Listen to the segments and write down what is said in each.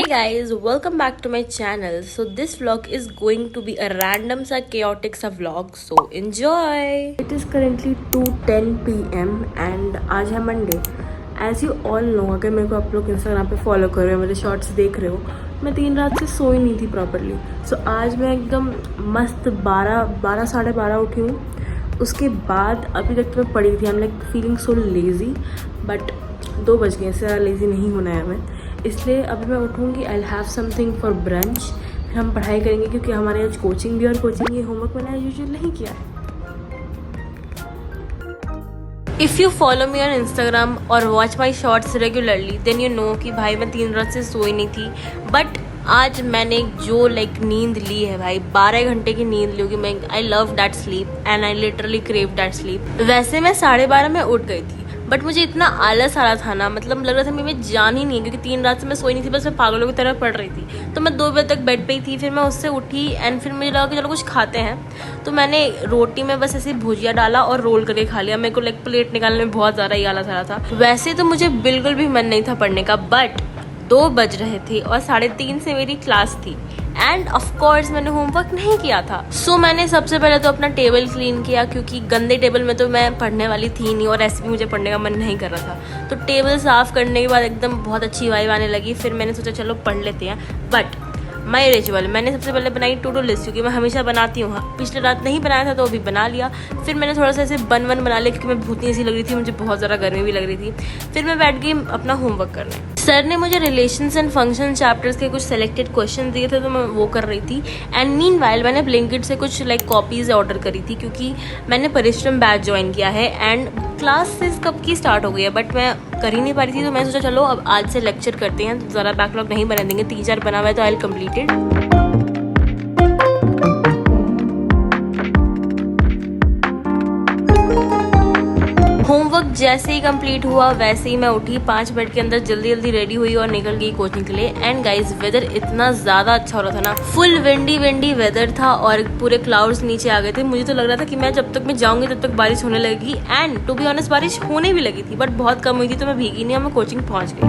Hey guys, welcome back to my channel. So this vlog is going to be a random sa chaotic sa vlog. So enjoy. It is currently 2:10 PM and आज है Monday. As you all know, अगर मेरे को आप लोग Instagram पे follow कर रहे हो, मेरे शॉर्ट्स देख रहे हो, मैं 3 रात से सोई नहीं थी प्रॉपरली. सो आज मैं एकदम मस्त 12 साढ़े 12 उठी हूँ. उसके बाद अभी तक तो मैं पड़ी थी. I am like feeling so lazy, but 2 बज गए. इससे लेज़ी नहीं होना है हमें, इसलिए अभी मैं उठूँगी. I will have something for brunch. फिर हम पढ़ाई करेंगे क्योंकि हमारे आज कोचिंग भी, और कोचिंग ये होमवर्क मैंने यूजुअल नहीं किया है. If you follow me on Instagram और watch my shorts regularly then you know कि भाई मैं 3 रात से सोई नहीं थी. बट आज मैंने जो नींद ली है भाई, 12 घंटे की नींद ली होगी. मैं I love that sleep and I literally crave that sleep. वैसे मैं 12:30 में उठ गई थी, बट मुझे इतना आलस आ रहा था ना, मतलब लग रहा था मैं जान ही नहीं है, क्योंकि 3 रात से मैं सोई नहीं थी. बस मैं पागलों की तरह पढ़ रही थी. तो मैं 2 बजे तक बेड पे ही थी. फिर मैं उससे उठी एंड फिर मुझे लगा कि चलो कुछ खाते हैं. तो मैंने रोटी में बस ऐसे भुजिया डाला और रोल करके खा लिया. मेरे को प्लेट निकालने में बहुत ज़्यादा ही आलस आ रहा था. वैसे तो मुझे बिल्कुल भी मन नहीं था पढ़ने का, बट 2 बज रहे थे और 3:30 से मेरी क्लास थी एंड ऑफ कोर्स मैंने होमवर्क नहीं किया था. सो मैंने सबसे पहले तो अपना टेबल क्लीन किया, क्योंकि गंदे टेबल में तो मैं पढ़ने वाली थी नहीं और ऐसे भी मुझे पढ़ने का मन नहीं कर रहा था. तो टेबल साफ करने के बाद एकदम बहुत अच्छी वाइब आने लगी. फिर मैंने सोचा चलो पढ़ लेते हैं. बट माई रिचुअल, मैंने सबसे पहले बनाई टू डू लिस्ट, क्योंकि मैं हमेशा बनाती हूँ. पिछले रात नहीं बनाया था तो अभी बना लिया. फिर मैंने थोड़ा सा ऐसे बन बना लिया, क्योंकि मैं भूतनी ऐसी लग रही थी, मुझे बहुत ज़्यादा गर्मी भी लग रही थी. फिर मैं बैठ गई अपना होमवर्क करने. सर ने मुझे रिलेशंस एंड फंक्शन चैप्टर्स के कुछ सेलेक्टेड क्वेश्चन दिए थे, तो मैं वो कर रही थी. एंड मीनवाइल मैंने ब्लिंकिट से कुछ कॉपीज़ ऑर्डर करी थी, क्योंकि मैंने परिश्रम बैच ज्वाइन किया है एंड क्लासेस कब की स्टार्ट हो गई है, बट मैं कर ही नहीं पा रही थी. तो मैं सोचा चलो अब आज से लेक्चर करते हैं, तो ज़रा बैकलॉग नहीं बना देंगे. 3-4 बना हुआ है तो आई विल कंप्लीटेड. होमवर्क जैसे ही कंप्लीट हुआ वैसे ही मैं उठी. 5 मिनट के अंदर जल्दी रेडी हुई और निकल गई कोचिंग के लिए. एंड गाइज वेदर इतना ज़्यादा अच्छा हो रहा था ना, फुल विंडी वेदर था और पूरे क्लाउड्स नीचे आ गए थे. मुझे तो लग रहा था कि मैं जब तक मैं जाऊंगी तब तक बारिश होने लगेगी. एंड टू बी ऑनेस्ट बारिश होने भी लगी थी, बट बहुत कम हुई थी, तो मैं भीगी नहीं और मैं कोचिंग पहुँच गई.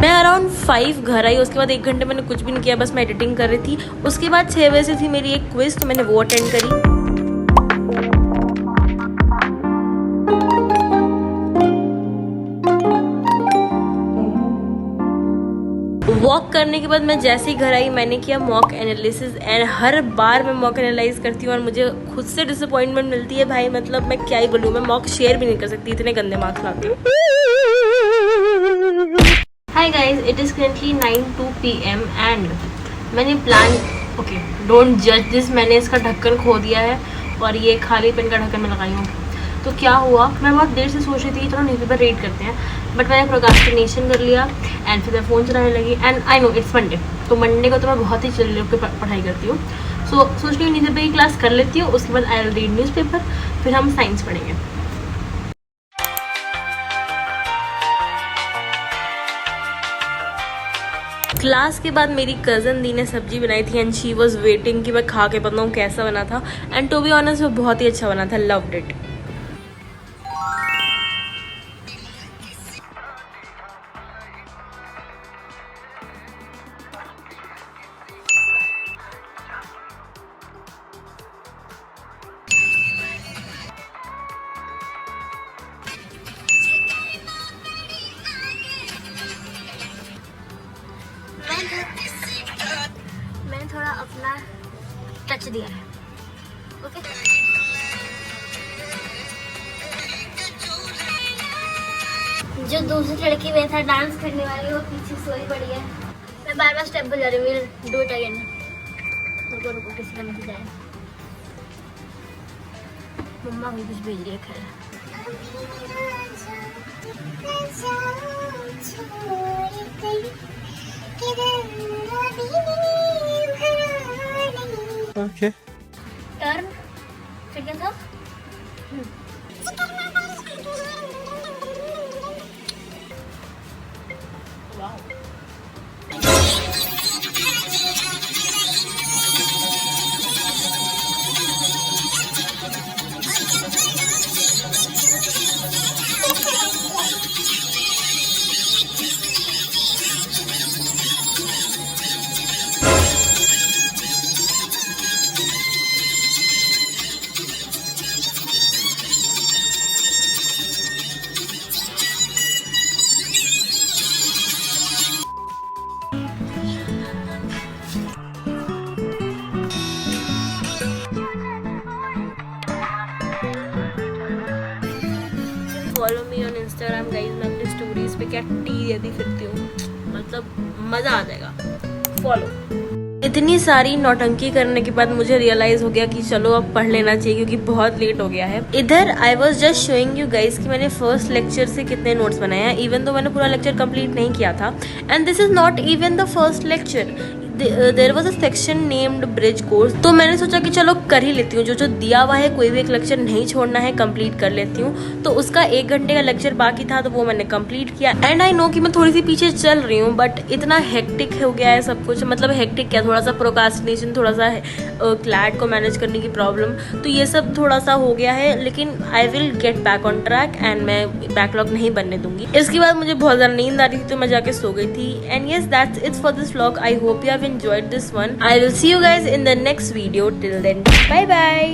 मैं अराउंड 5 घर आई. उसके बाद 1 घंटे मैंने कुछ भी नहीं किया, बस मैं एडिटिंग कर रही थी. उसके बाद 6 बजे से थी मेरी एक क्विज, तो मैंने वो अटेंड करी. वॉक करने के बाद मैं जैसे ही घर आई मैंने किया मॉक एनालिसिस. एंड हर बार मैं मॉक एनालाइज करती हूँ और मुझे खुद से डिसअपॉइंटमेंट मिलती है भाई. मतलब मैं क्या ही बोलूँ, मैं मॉक शेयर भी नहीं कर सकती, इतने गंदे मार्क्स लाती हूँ. Hi guys, it is currently 9:02 PM and मैंने प्लान, ओके डोंट जज दिस, मैंने इसका ढक्कन खो दिया है और ये खाली पेन का ढक्कन में लगाई हूँ. तो क्या हुआ, मैं बहुत देर से सोच रही थी चलो न्यूज़पेपर रीड करते हैं, बट मैंने प्रोक्रास्टिनेशन कर लिया एंड फिर मैं फ़ोन चलाने लगी. And I know it's Monday, तो मंडे को तो मैं बहुत ही चिल्ली होकर पढ़ाई करती हूँ. सो सोच रही हूँ न्यूज़पेपर की क्लास कर लेती हूँ, उसके बाद आई विल रीड न्यूज़पेपर, फिर हम साइंस पढ़ेंगे. क्लास के बाद मेरी कज़न दी ने सब्जी बनाई थी एंड शी वॉज वेटिंग कि मैं खा के बताऊँ कैसा बना था. एंड टू बी ऑनेस्ट वो बहुत ही अच्छा बना था. Loved it. मैंने थोड़ा अपना टच दिया है. ओके जो दूसरी लड़की मेरे साथ डांस करने वाली वो पीछे सोई पड़ी है. मैं बार स्टेप बजा रही हूँ. Do it again. रुको किसी का मैसेज आया. मम्मा भी कुछ भेज रही है. खैर Okay. टर्न फिर क्या था. Follow me on Instagram guys. मैं अपनी स्टोरीज पे क्या टी देती फिरती हूँ, मतलब मजा आ जाएगा। फॉलो। इतनी सारी नौटंकी करने के बाद मुझे रियलाइज हो गया कि चलो अब पढ़ लेना चाहिए क्योंकि बहुत लेट हो गया है। इधर I was just showing you guys कि मैंने फर्स्ट लेक्चर से कितने नोट्स बनाए हैं, इवन तो मैंने पूरा लेक्चर कंप्लीट नहीं किया था। And this is not even the first lecture, there was a section named bridge course. तो मैंने सोचा कि चलो कर ही लेती हूँ, जो जो दिया हुआ है कोई भी एक लेक्चर नहीं छोड़ना है, कंप्लीट कर लेती हूँ। तो उसका 1 घंटे का लेक्चर बाकी था तो वो मैंने कंप्लीट किया। एंड आई नो कि मैं थोड़ी सी पीछे चल रही हूँ, बट इतना हेक्टिक हो गया है सब कुछ, मतलब हेक्टिक क्या, थोड़ा सा प्रोकास्टिनेशन, थोड़ा सा क्लैट को मैनेज करने की प्रॉब्लम, तो ये सब थोड़ा सा हो गया है। लेकिन I will get back on track and मैं बैकलॉग नहीं बनने दूंगी। इसके बाद मुझे बहुत ज़्यादा नींद आ रही थी तो मैं जाके सो गई थी। And yes, that's it for this vlog. I hope you have enjoyed this one. I will see you guys in the next video. Till then, bye bye.